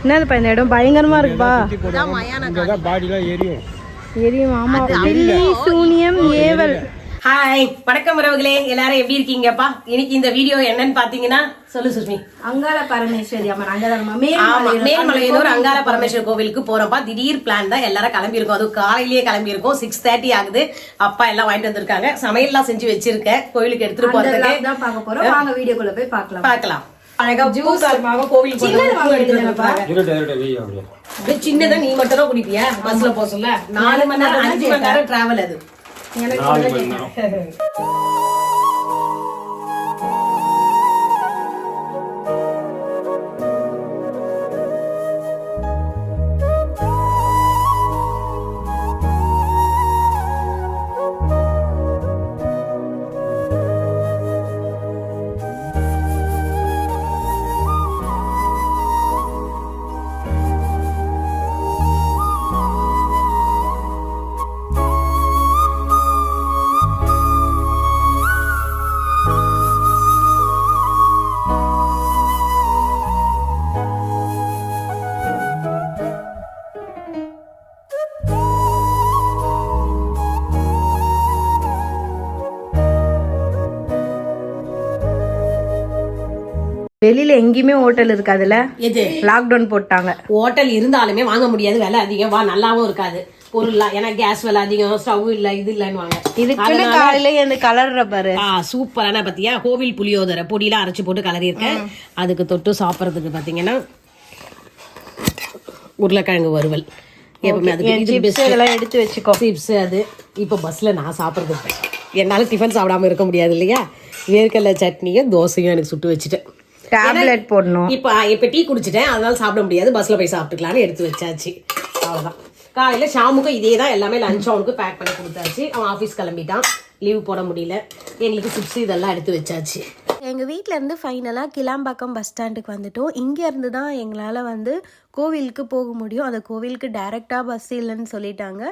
என்னதுப்பா இந்த இடம் பயங்கரமா இருக்குப்பா. எரியும். ஆமா, பில்லி சூனியம் ஏவல். ஹாய், வணக்கம் உறவுகளே, எல்லாரும் எப்படி இருக்கீங்கப்பா? இன்னைக்கு இந்த வீடியோ என்னன்னு பாத்தீங்கன்னா, சொல்லு சுஷ்மி. அங்காள பரமேஸ்வரி அம்மன் மேல்மலையனூர் அங்காள பரமேஸ்வரி கோவிலுக்கு போறப்பா. திடீர் பிளான் தான், எல்லாரும் கிளம்பி இருக்கோம். அது காலையிலேயே கிளம்பி இருக்கோம். 6:30 ஆகுது. அப்பா எல்லாம் வாங்கிட்டு வந்திருக்காங்க. சமையல்லாம் செஞ்சு வச்சிருக்கேன். கோவிலுக்கு எடுத்துட்டு போறதுக்கு தான் பார்க்க போறோம். வாங்க வீடியோக்குள்ள போய் பார்க்கலாம். அழகா ஜூஸ் கோவில் சின்னதா நீ மட்டும் தான் குடிப்பியா? பஸ்ல போக சொல்ல 4 மணி நேரம் 5 மணி நேரம் டிராவல். அது வெளியில எங்கேயுமே ஹோட்டல் இருக்காதுல்ல. எது லாக்டவுன் போட்டாங்க. ஹோட்டல் இருந்தாலுமே வாங்க முடியாது, விலை அதிகம். நல்லாவும் இருக்காது பொருள்லாம். ஏன்னா கேஸ் விலை அதிகம், ஸ்டவ் இல்ல, இது இல்லன்னு. இதுக்கு காலையில அந்த கலர்ற பாரு சூப்பரான பத்தியா கோவில் புளியோதரை பொடியெல்லாம் அரைச்சு போட்டு கலரி இருக்கேன். அதுக்கு தொட்டு சாப்பிட்றதுக்கு பாத்தீங்கன்னா உருளைக்கிழங்கு வறுவல். எப்பவுமே அதுக்கு எடுத்து வச்சுக்கோ சிப்ஸ். அது இப்போ பஸ்ல நான் சாப்பிட்றது, என்னால டிஃபன் சாப்பிடாம இருக்க முடியாது இல்லையா. வேர்க்கடலை சட்னியும் தோசையும் எனக்கு சுட்டு வச்சுட்டேன். டேப்லெட் போடணும். இப்போ டீ குடிச்சிட்டேன், அதனால சாப்பிட முடியாது. பஸ்ல போய் சாப்பிட்டுக்கலான்னு எடுத்து வச்சாச்சு. அவ்வளோதான். காலையில் ஷாமுக்கும் இதே தான், எல்லாமே லஞ்ச் அவனுக்கு பேக் பண்ணி கொடுத்தாச்சு. அவன் ஆஃபீஸ் கிளம்பிட்டான், லீவ் போட முடியல. எங்களுக்கு சிப்ஸ் இதெல்லாம் எடுத்து வச்சாச்சு. எங்கள் வீட்டிலேருந்து ஃபைனலாக கிளாம்பாக்கம் பஸ் ஸ்டாண்டுக்கு வந்துட்டோம். இங்கேருந்து தான் எங்களால் கோவிலுக்கு போக முடியும். அந்த கோவிலுக்கு டைரெக்டாக பஸ் இல்லைன்னு சொல்லிட்டாங்க.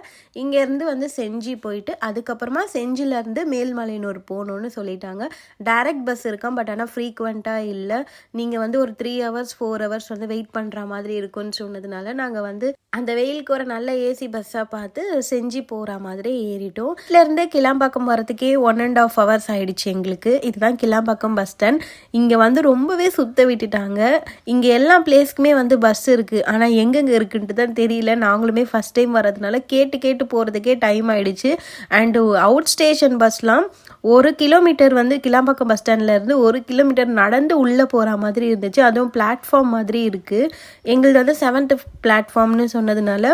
இங்கேருந்து செஞ்சி போயிட்டு அதுக்கப்புறமா செஞ்சிலேருந்து மேல்மலையனூர் போகணுன்னு சொல்லிட்டாங்க. டைரக்ட் பஸ் இருக்கான், பட் ஆனால் ஃப்ரீக்வெண்ட்டாக இல்லை. நீங்கள் ஒரு 3 hours 4 hours வெயிட் பண்ணுற மாதிரி இருக்குன்னு சொன்னதுனால நாங்கள் அந்த வெயிலுக்கு ஒரு நல்ல ஏசி பஸ்ஸாக பார்த்து செஞ்சி போகிற மாதிரி ஏறிட்டோம். இதுலேருந்தே கிளாம்பாக்கம் வரதுக்கே 1.5 hours ஆயிடுச்சு எங்களுக்கு. இதுதான் கிளாம்பாக்கம் பஸ் ஸ்டாண்ட். இங்கே ரொம்பவே சுத்த விட்டுட்டாங்க. இங்கே எல்லா பிளேஸ்க்குமே பஸ் இருக்குது, ஆனால் எங்கெங்கே இருக்குன்ட்டு தான் தெரியல. நாங்களுமே ஃபஸ்ட் டைம் வரதுனால கேட்டு போகிறதுக்கே டைம் ஆயிடுச்சு. அண்டு அவுட் ஸ்டேஷன் பஸ்லாம் 1 கிலோமீட்டர் கிளாம்பாக்கம் பஸ் ஸ்டாண்ட்லேருந்து 1 கிலோமீட்டர் நடந்து உள்ளே போகிற மாதிரி இருந்துச்சு. அதுவும் பிளாட்ஃபார்ம் மாதிரி இருக்குது. எங்களது 7th பிளாட்ஃபார்ம்னு சொன்னதுனால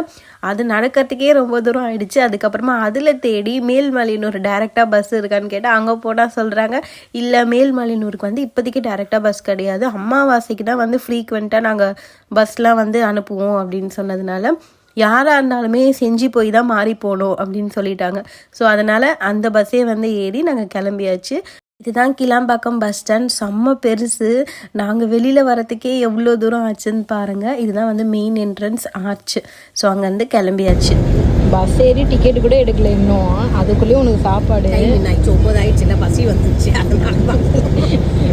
அது நடக்கிறதுக்கே ரொம்ப தூரம் ஆயிடுச்சு. அதுக்கப்புறமா அதில் தேடி மேல்மலையனூர் டைரெக்டாக பஸ் இருக்கான்னு கேட்டால் அங்கே போனால் சொல்கிறாங்க, இல்லை மேல்மலையனூருக்கு இப்போதைக்கு டைரெக்டாக பஸ் கிடையாது, அமாவாசைக்கு தான் ஃப்ரீக்வெண்ட்டாக நாங்கள் பஸ்லாம் அனுப்புவோம் அப்படின்னு சொன்னதுனால யாராக இருந்தாலுமே செஞ்சு போய் தான் மாறி போகணும் அப்படின்னு சொல்லிட்டாங்க. ஸோ அதனால் அந்த பஸ்ஸே ஏறி நாங்கள் கிளம்பியாச்சு. இதுதான் கிளாம்பாக்கம் பஸ் ஸ்டாண்ட். செம்ம பெருசு. நாங்கள் வெளியில் வரத்துக்கே எவ்வளோ தூரம் ஆச்சுன்னு பாருங்கள். இதுதான் மெயின் என்ட்ரன்ஸ் ஆச்சு. ஸோ அங்கேருந்து கிளம்பியாச்சு. பஸ் ஏறி டிக்கெட் கூட எடுக்கல இன்னும். அதுக்குள்ளேயும் உனக்கு சாப்பாடு 9 ஆயிடுச்சுல, பசி வந்துச்சு. அதனால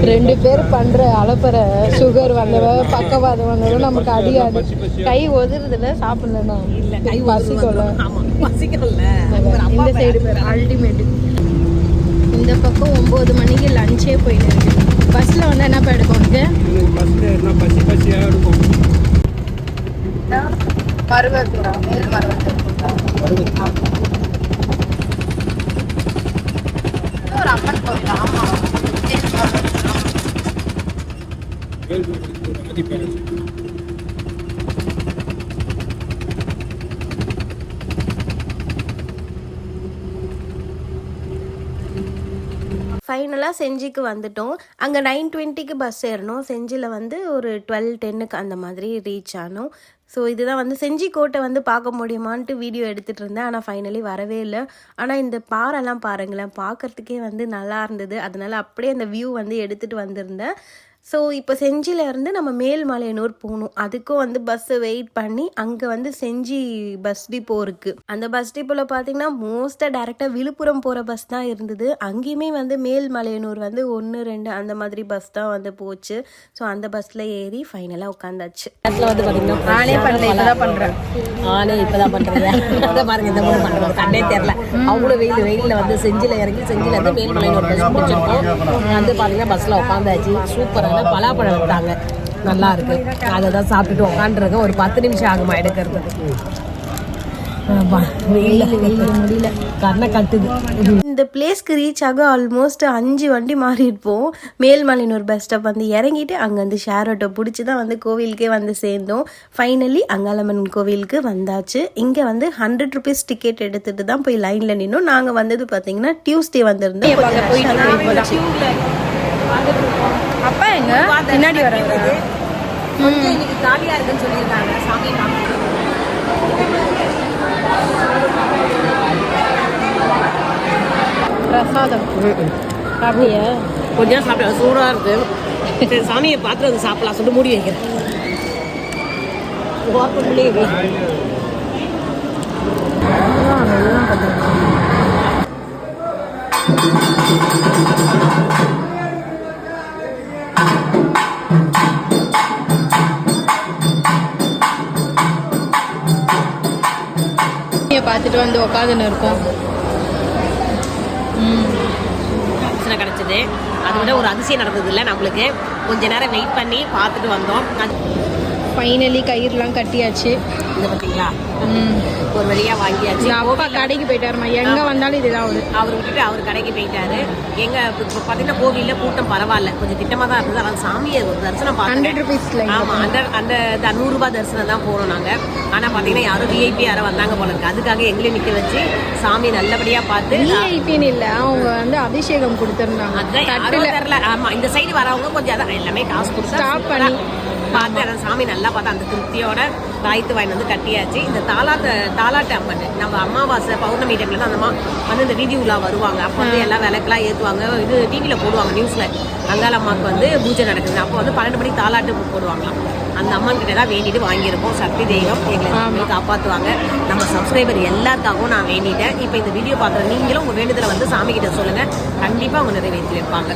2 பேர் பண்ணுற அலப்பற, சுகர் வந்தவன் பக்கவாதம் வந்தவன் நமக்கு அடியாது. கை ஒதுறதுல சாப்பிடலன்னா இல்லை, கை பசிக்கல. இந்த சைடு பேர் அல்டிமேட். இந்த பக்கம் 9 மணிக்கு லஞ்சே போயிட்டு இருக்கு. பஸ்ஸில் என்னப்பா எடுக்கும் உனக்கு? மருவத்தூரா? மேல் மருவத்தூர் ஒரு அம்மன் கோவில். ஆமாம், ஃபைனலாக செஞ்சிக்கு வந்துட்டோம். அங்கே 9:20க்கு பஸ் ஏறணும். செஞ்சியில் ஒரு 12:10க்கு அந்த மாதிரி ரீச் ஆனோம். ஸோ இதுதான் செஞ்சி கோட்டை பார்க்க முடியுமான்ட்டு வீடியோ எடுத்துகிட்டு இருந்தேன். ஆனால் ஃபைனலி வரவே இல்லை. ஆனால் இந்த பாறைலாம் பாருங்களேன், பார்க்குறதுக்கே நல்லா இருந்தது. அதனால் அப்படியே அந்த வியூ எடுத்துகிட்டு வந்திருந்தேன். ஸோ இப்போ செஞ்சியிலேருந்து நம்ம மேல்மலையனூர் போகணும். அதுக்கும் வந்து பஸ்ஸை வெயிட் பண்ணி அங்கே வந்து செஞ்சி பஸ் டிப்போ இருக்குது. அந்த பஸ் டிப்போவில் பார்த்தீங்கன்னா மோஸ்ட்டாக டேரெக்டாக விழுப்புரம் போகிற பஸ் தான் இருந்தது. அங்கேயுமே வந்து மேல்மலையனூர் வந்து 1, 2 அந்த மாதிரி பஸ் தான் வந்து போச்சு. ஸோ அந்த பஸ்ஸில் ஏறி ஃபைனலாக உட்காந்தாச்சு. பஸ்ஸில் வந்து பார்த்தீங்கன்னா நானே பண்ணல, இப்போதான் பண்ணுறேன். நானே இப்போதான் பண்ணுறேன். அதை பாருங்க, இந்த மூணு பண்ணுறது கண்ணே தெரில. அவ்வளோ வெயிலில் வந்து செஞ்சியில் இறங்கி செஞ்சிலேருந்து மேல்மலையனூர் பஸ் பிடிச்சிருக்கோம். வந்து பார்த்தீங்கன்னா பஸ்ஸில் உட்காந்தாச்சு. சூப்பரான பலாப்பழம் எடுத்தாங்க, நல்லா இருக்கு. அதை தான் சாப்பிட்டுட்டு உட்காந்துருக்கேன். ஒரு 10 நிமிஷம் ஆகுமா எடுக்கிறதுக்கு. முடியல, கண்ணை கட்டுது. இந்த பிளேஸ்க்கு ரீச் ஆக ஆல்மோஸ்ட் 5 வண்டி மாறி இருப்போம். மேல்மலையனூர் பஸ் ஸ்டாப் வந்து இறங்கிட்டு அங்கே வந்து ஷேர் ஆட்டோ பிடிச்சி தான் வந்து கோவிலுக்கே வந்து சேர்ந்தோம். ஃபைனலி அங்காளம்மன் கோவிலுக்கு வந்தாச்சு. இங்கே வந்து 100 rupees டிக்கெட் எடுத்துட்டு தான் போய் லைனில் நின்னோம். நாங்கள் வந்தது பார்த்தீங்கன்னா டியூஸ்டே வந்திருந்தோம். அப்பா எங்க பின்னாடி வராங்க. கொஞ்சம் இன்னைக்கு காலியா இருக்குன்னு சொல்லியிருக்காங்க. சாமி பிரசாதம் சாப்பிட்டியா? கொஞ்சம் சாப்பிட சூடாக இருக்கு. சரி, சாமியை பார்த்து வந்து சாப்பிடலாம் சொல்லிட்டு மூடி வைக்கிறேன். பார்த்துட்டு வந்து உட்காந்துன்னு இருக்கோம். கிடைச்சது. அதை விட ஒரு அதிசயம் நடந்தது இல்லை நம்மளுக்கு. கொஞ்ச நேரம் வெயிட் பண்ணி பார்த்துட்டு வந்தோம். ஃபைனலி கயிறுலாம் கட்டியாச்சு. இதை பார்த்தீங்களா, ஒரு வழியாக வாங்கியாச்சு. அப்பா கடைக்கு போயிட்டாருமா, எங்கே வந்தாலும் இதுதான் அவர் விட்டுட்டு அவர் கடைக்கு போயிட்டாரு. எங்கள் இப்போ பார்த்தீங்கன்னா கோவிலில் கூட்டம் பரவாயில்ல, கொஞ்சம் திட்டமாக தான் இருந்தது. ஆனால் சாமியை ஒரு தரிசனம் பார்த்தோம். 100 rupees. ஆமாம், அந்த 100 ரூபாய் தரிசனம் தான் போகிறோம் நாங்கள். ஆனால் பார்த்தீங்கன்னா யாரும் விஐபி யாரும் வந்தாங்க போல இருக்கு. அதுக்காக எங்களையும் நிற்க வச்சு சாமி நல்லபடியாக பார்த்து. விஐபின்னு இல்லை, அவங்க வந்து அபிஷேகம் கொடுத்துருந்தாங்க. அதான் யாரும் தெரியல. ஆமாம், இந்த சைடு வரவங்க கொஞ்சம் அதான் எல்லாமே காசு கொடுத்து ஸ்டாப் பண்ணி பார்த்து அந்த சாமி நல்லா பார்த்தா அந்த திருப்தியோட தாய்த்து வாங்கி வந்து கட்டியாச்சு. இந்த தாலாட்டு அம்மன் நம்ம அமாவாசை பௌர்ணமி டைம்ல தான் அந்த வந்து இந்த வீதி உலா வருவாங்க. அப்போ வந்து எல்லாம் விளக்கெல்லாம் ஏற்றுவாங்க. இது டிவியில் போடுவாங்க நியூஸில். அங்காளம்மாவுக்கு வந்து பூஜை நடக்குது. அப்போ வந்து 12 மணிக்கு தாலாட்டு போடுவாங்களாம். அந்த அம்மன் கிட்ட தான் வேண்டிட்டு வாங்கியிருப்போம். சக்தி தெய்வம் எங்களை காப்பாற்றுவாங்க. நம்ம சப்ஸ்கிரைபர் எல்லாருக்காகவும் நான் வேண்டிட்டேன். இப்போ இந்த வீடியோ பார்க்குற நீங்களும் உங்கள் வேண்டுதலை வந்து சாமி கிட்ட சொல்லுங்கள், கண்டிப்பாக அவங்க நிறைவேற்றி வைப்பாங்க.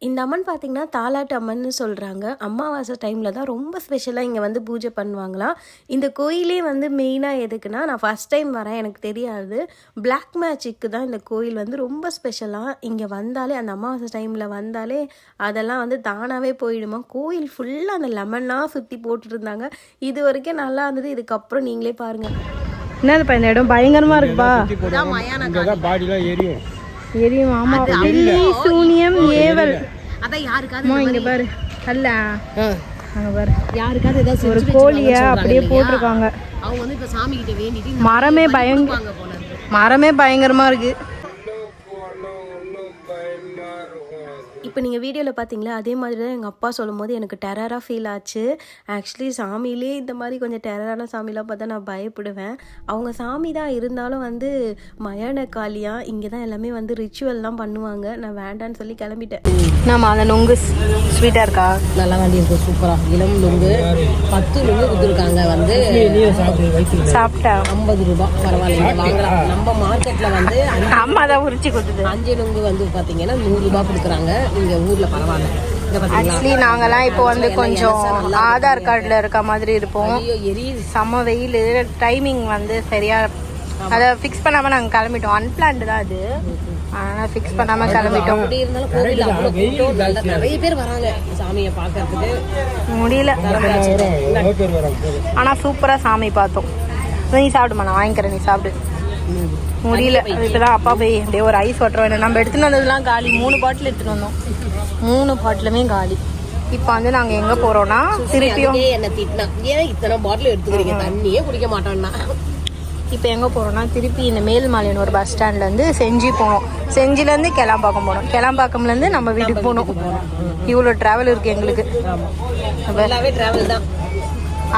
இந்த அம்மன் பார்த்திங்கன்னா தாலாட்டு அம்மன்னு சொல்கிறாங்க. அமாவாசை டைமில் தான் ரொம்ப ஸ்பெஷலாக இங்கே வந்து பூஜை பண்ணுவாங்களாம். இந்த கோயிலே வந்து மெயினாக எதுக்குன்னா, நான் ஃபஸ்ட் டைம் வரேன், எனக்கு தெரியாது. பிளாக் மேஜிக்கு தான் இந்த கோயில் வந்து ரொம்ப ஸ்பெஷலாக. இங்கே வந்தாலே அந்த அமாவாசை டைமில் வந்தாலே அதெல்லாம் வந்து தானாகவே போயிடுமா. கோயில் ஃபுல்லாக அந்த லெமனாக சுற்றி போட்டுருந்தாங்க. இது வரைக்கும் நல்லா இருந்தது. இதுக்கப்புறம் நீங்களே பாருங்கள். என்னதுப்பா இந்த இடம் பயங்கரமாக இருக்குப்பா. எரியும். ஆமா, பில்லி சூனியம் ஏவல். அதான் யாருக்காவது இங்க பாரு அல்ல, அங்க பாரு யாருக்காவது ஏதாவது ஒரு கோழிய அப்படியே போட்டிருக்காங்க. அவங்க வந்து இப்ப சாமி கிட்ட வேண்டிட்டு மரமே பயங்கரமா இருக்கு. இப்போ நீங்கள் வீடியோவில் பார்த்தீங்களா, அதே மாதிரி தான் எங்கள் அப்பா சொல்லும் போது எனக்கு டெரராக ஃபீல் ஆச்சு. ஆக்சுவலி சாமியிலே இந்த மாதிரி கொஞ்சம் டெரரான சாமிலாம் பார்த்தா நான் பயப்படுவேன். அவங்க சாமி தான் இருந்தாலும் வந்து மயான காளியாக இங்கே தான் எல்லாமே வந்து ரிச்சுவல்லாம் பண்ணுவாங்க. நான் வேண்டான்னு சொல்லி கிளம்பிட்டேன். நம்ம அந்த நொங்கு ஸ்வீட்டாக இருக்கா, நல்லா வேண்டி இருக்கும். சூப்பராக இளம் நொங்கு 10 நொங்கு கொடுத்துருக்காங்க. வந்து சாப்பிட்டா 50 ரூபாய். பரவாயில்ல, வாங்கலாம். நம்ம மார்க்கெட்டில் வந்து அம்மா தான் உரிச்சு கொடுத்தது. 5 நொங்கு வந்து பார்த்தீங்கன்னா 100 ரூபாய் கொடுக்குறாங்க. இங்கே ஊரில் பரவாயில்ல. ஆக்சுவலி நாங்கெல்லாம் இப்போ வந்து கொஞ்சம் ஆதார் கார்டில் இருக்க மாதிரி இருப்போம். செம்ம வெயில், டைமிங் வந்து சரியா அதை ஃபிக்ஸ் பண்ணாமல் நாங்கள் கிளம்பிட்டோம். அன்பிளான்டு தான் அது, ஆனால் ஃபிக்ஸ் பண்ணாமல் கிளம்பிட்டோம். அப்படி இருந்தாலும் கோவில் அவ்வளோ கூட்டம், நிறைய பேர் வராங்க சாமியை பார்க்கறதுக்கு. முடியல, ஆனால் சூப்பராக சாமி பார்த்தோம். நீ சாப்பிடுமா, நான் வாங்கிக்கிறேன், நீ சாப்பிடு. முடியல, இப்போதான் அப்பா போய் அப்படியே ஒரு ஐஸ் வாட்டர் வேணும். நம்ம எடுத்துகிட்டு வந்ததுலாம் காலி. 3 பாட்டில் எடுத்துகிட்டு வந்தோம், 3 பாட்டிலுமே காலி. இப்போ வந்து நாங்கள் எங்கே போகிறோன்னா, திருப்பியும் என்ன திட்டினா, ஏன் இத்தனை பாட்டில் எடுத்துக்கிறீங்க, தண்ணியே குடிக்க மாட்டோம்னா. இப்போ எங்கே போகிறோன்னா, திருப்பி இந்த மேல்மலையனூர் ஒரு பஸ் ஸ்டாண்ட்லேருந்து செஞ்சி போனோம். செஞ்சிலேருந்து கிளாம்பாக்கம் போனோம். கிளாம்பாக்கம்லேருந்து நம்ம வீட்டுக்கு போகணும். இவ்வளோ ட்ராவல் இருக்குது எங்களுக்கு. எல்லாமே ட்ராவல் தான்.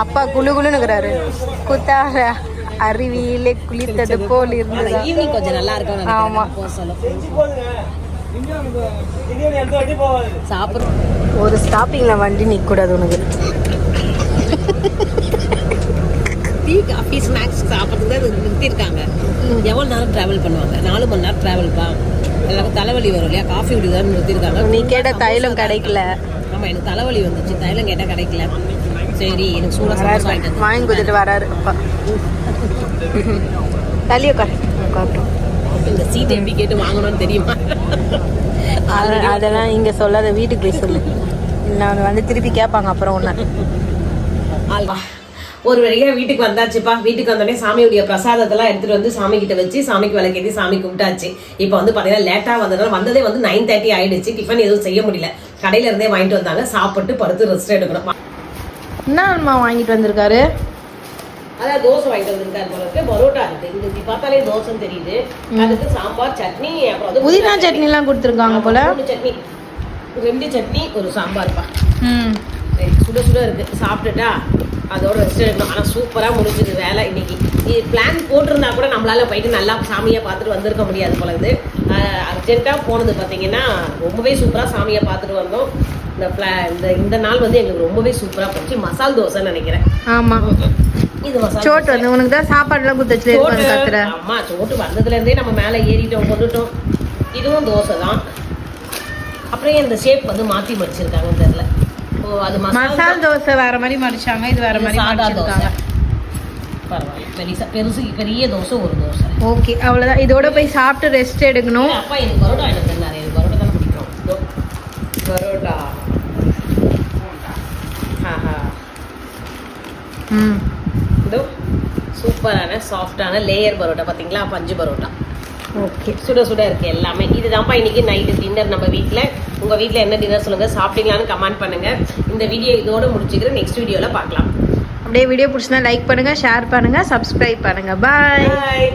அப்பா குளுன்னு இருக்கிறாரு. குத்தார அருவியிலே குளித்தது போல் இருந்தது. ஈவினிங் கொஞ்சம் நல்லா இருக்கும். ஆமாம், சாப்பிட்ற ஒரு ஸ்டாப்பிங்கில் வண்டி நிற்கக்கூடாது உனக்கு. டீ காஃபி ஸ்நாக்ஸ் சாப்பிட்றது தான் நிறுத்திருக்காங்க. எவ்வளோ நேரம் ட்ராவல் பண்ணுவாங்க? 4 மணி நேரம் ட்ராவல்ப்பா. எல்லாருக்கும் தலைவலி வரும் இல்லையா? காஃபி குடிதான் நிறுத்திருக்காங்க. நீ கேட்ட தைலம் கிடைக்கல. ஆமாம், எனக்கு தலைவலி வந்துச்சு. தைலம் கேட்டால் கிடைக்கல. சரி, எனக்கு சூடாக சமோசா வாங்கி கொடுத்துட்டு வராரு. தள்ளி உட்காரு. இந்த சீட் எப்படி கேட்டு வாங்கணும்னு தெரியுமா? அதெல்லாம் இங்கே சொல்லாத, வீட்டுக்கு போய் சொல்லு. நான் வந்து திருப்பி கேட்பாங்க அப்புறம் ஒன்று. ஒரு வழியாக வீட்டுக்கு வந்தாச்சுப்பா. வீட்டுக்கு வந்தோடனே சாமியுடைய பிரசாதத்தெல்லாம் எடுத்துகிட்டு வந்து சாமி கிட்ட வச்சு சாமிக்கு விளக்கேற்றி சாமி கும்பிட்டாச்சு. இப்போ வந்து பார்த்தீங்கன்னா லேட்டாக வந்ததுனால வந்ததே வந்து 9:30 ஆயிடுச்சு. டிஃபன் எதுவும் செய்ய முடியல. கடையில இருந்தே வாங்கிட்டு வந்தாங்க. சாப்பிட்டு படுத்து ரெஸ்ட் எடுக்கணும். என்னம்மா வாங்கிட்டு வந்திருக்காரு? அதான் தோசை வாங்கிட்டு வந்திருக்காரு போல இருக்கு. பரோட்டா இருக்கு. இங்க இப்படி பார்த்தாலே தோசைன்னு தெரியுது. அதுக்கு சாம்பார், சட்னி, அப்புறம் வந்து புதினா சட்னிலாம் கொடுத்துருக்காங்க போல. 3 சட்னி, 2 சட்னி, ஒரு சாம்பார்ப்பா. சுட சுட இருக்கு. சாப்பிட்டுட்டா அதோட ரெஸ்ட் எடுக்கணும். ஆனால் சூப்பராக முடிஞ்சுது வேலை இன்னைக்கு. இது பிளான் போட்டிருந்தா கூட நம்மளால போயிட்டு நல்லா சாமியை பார்த்துட்டு வந்திருக்க முடியாது போல இது. அர்ஜென்ட்டாக போனது பார்த்தீங்கன்னா ரொம்பவே சூப்பராக சாமியை பார்த்துட்டு வந்தோம். இந்த நாள் வந்து எங்களுக்கு ரொம்பவே சூப்பராக போச்சு. மசால் தோசைன்னு நினைக்கிறேன். ஆமாம், இது மசால் சோட்டு வந்து உனக்கு தான் சாப்பாடுலாம் கொடுத்துச்சு. அம்மா சோட்டு வந்ததுலேருந்தே நம்ம மேலே ஏறிட்டோம், கொண்டுட்டோம். இதுவும் தோசை தான். அப்புறம் இந்த ஷேப் வந்து மாற்றி மடிச்சிருக்காங்கன்னு தெரியல. அது மசால் தோசை வேற மாதிரி மடிச்சாங்க, இது வேற மாதிரி மடிச்சிருக்காங்க. பரவாயில்ல, பெரிய தோசை, ஒரு தோசை. ஓகே, அவ்வளோதான். இதோட போய் சாப்பிட்டு ரெஸ்ட் எடுக்கணும். அப்பா எனக்கு பரோட்டா எனக்கு தெரியாது. எனக்கு பரோட்டா தானே பிடிக்கும். பரோட்டா. இதோ சூப்பரான சாஃப்டான லேயர் பரோட்டா. பார்த்தீங்களா? பஞ்சு பரோட்டா. ஓகே, சுட சுட இருக்குது எல்லாமே. இதுதான்ப்பா இன்றைக்கி நைட்டு டின்னர் நம்ம வீட்டில். உங்கள் வீட்டில் என்ன டின்னர் சொல்லுங்கள். சாப்பிட்டீங்களான்னு கமெண்ட் பண்ணுங்கள். இந்த வீடியோ இதோடு முடிச்சுக்கிறேன். நெக்ஸ்ட் வீடியோவில் பார்க்கலாம். அப்படியே வீடியோ பிடிச்சினா லைக் பண்ணுங்கள், ஷேர் பண்ணுங்கள், சப்ஸ்கிரைப் பண்ணுங்கள். பாய்.